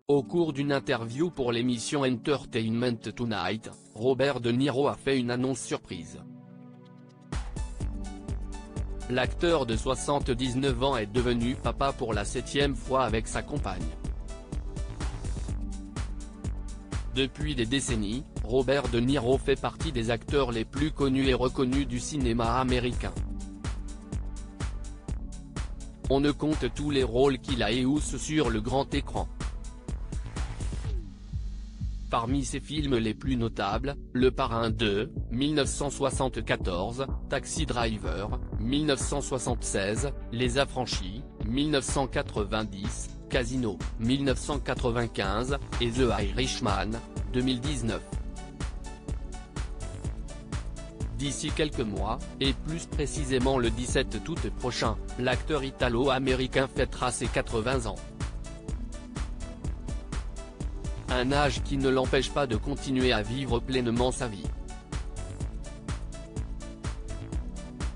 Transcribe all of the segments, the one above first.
Au cours d'une interview pour l'émission Entertainment Tonight, Robert De Niro a fait une annonce surprise. L'acteur de 79 ans est devenu papa pour la 7e fois avec sa compagne. Depuis des décennies, Robert De Niro fait partie des acteurs les plus connus et reconnus du cinéma américain. On ne compte tous les rôles qu'il a éhoussés sur le grand écran. Parmi ses films les plus notables, Le Parrain 2, 1974, Taxi Driver, 1976, Les Affranchis, 1990, Casino, 1995, et The Irishman, 2019. D'ici quelques mois, et plus précisément le 17 août prochain, l'acteur italo-américain fêtera ses 80 ans. Un âge qui ne l'empêche pas de continuer à vivre pleinement sa vie.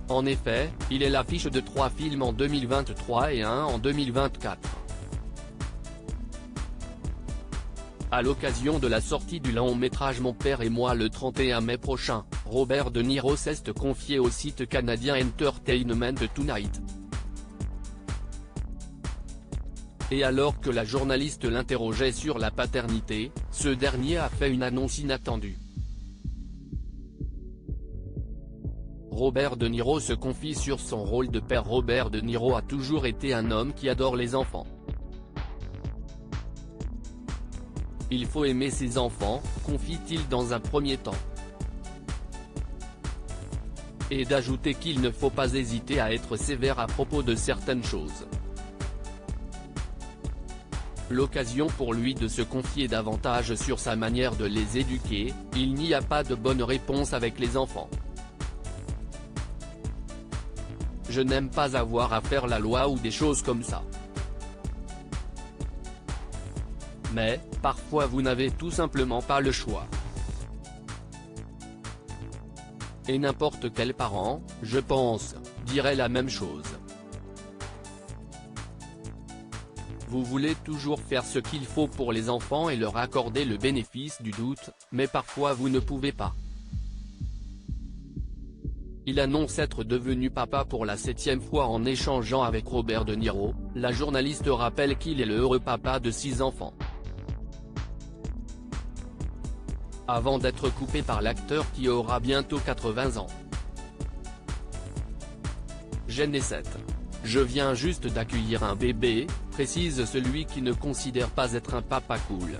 En effet, il est l'affiche de 3 films en 2023 et 1 en 2024. À l'occasion de la sortie du long métrage Mon père et moi le 31 mai prochain, Robert De Niro s'est confié au site canadien Entertainment Tonight. Et alors que la journaliste l'interrogeait sur la paternité, ce dernier a fait une annonce inattendue. Robert De Niro se confie sur son rôle de père. Robert De Niro a toujours été un homme qui adore les enfants. Il faut aimer ses enfants, confie-t-il dans un premier temps. Et d'ajouter qu'il ne faut pas hésiter à être sévère à propos de certaines choses. L'occasion pour lui de se confier davantage sur sa manière de les éduquer. Il n'y a pas de bonne réponse avec les enfants. Je n'aime pas avoir à faire la loi ou des choses comme ça. Mais, parfois vous n'avez tout simplement pas le choix. Et n'importe quel parent, je pense, dirait la même chose. Vous voulez toujours faire ce qu'il faut pour les enfants et leur accorder le bénéfice du doute, mais parfois vous ne pouvez pas. Il annonce être devenu papa pour la 7e fois en échangeant avec Robert De Niro. La journaliste rappelle qu'il est le heureux papa de 6 enfants. Avant d'être coupé par l'acteur qui aura bientôt 80 ans. Gen 7. Je viens juste d'accueillir un bébé, précise celui qui ne considère pas être un papa cool.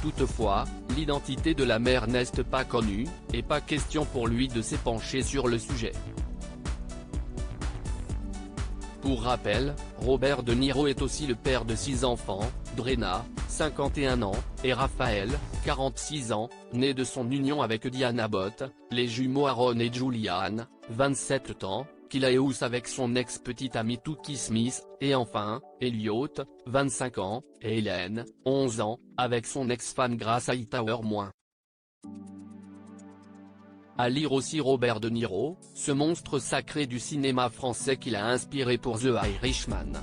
Toutefois, l'identité de la mère n'est pas connue, et pas question pour lui de s'épancher sur le sujet. Pour rappel, Robert De Niro est aussi le père de 6 enfants, Brenna, 51 ans, et Raphaël, 46 ans, nés de son union avec Diana Bott, les jumeaux Aaron et Julianne, 27 ans, qu'il a éhoussé avec son ex-petite amie Toukie Smith, et enfin, Elliot, 25 ans, et Hélène, 11 ans, avec son ex-femme Grace Hightower-. À lire aussi Robert De Niro, ce monstre sacré du cinéma français qu'il a inspiré pour The Irishman.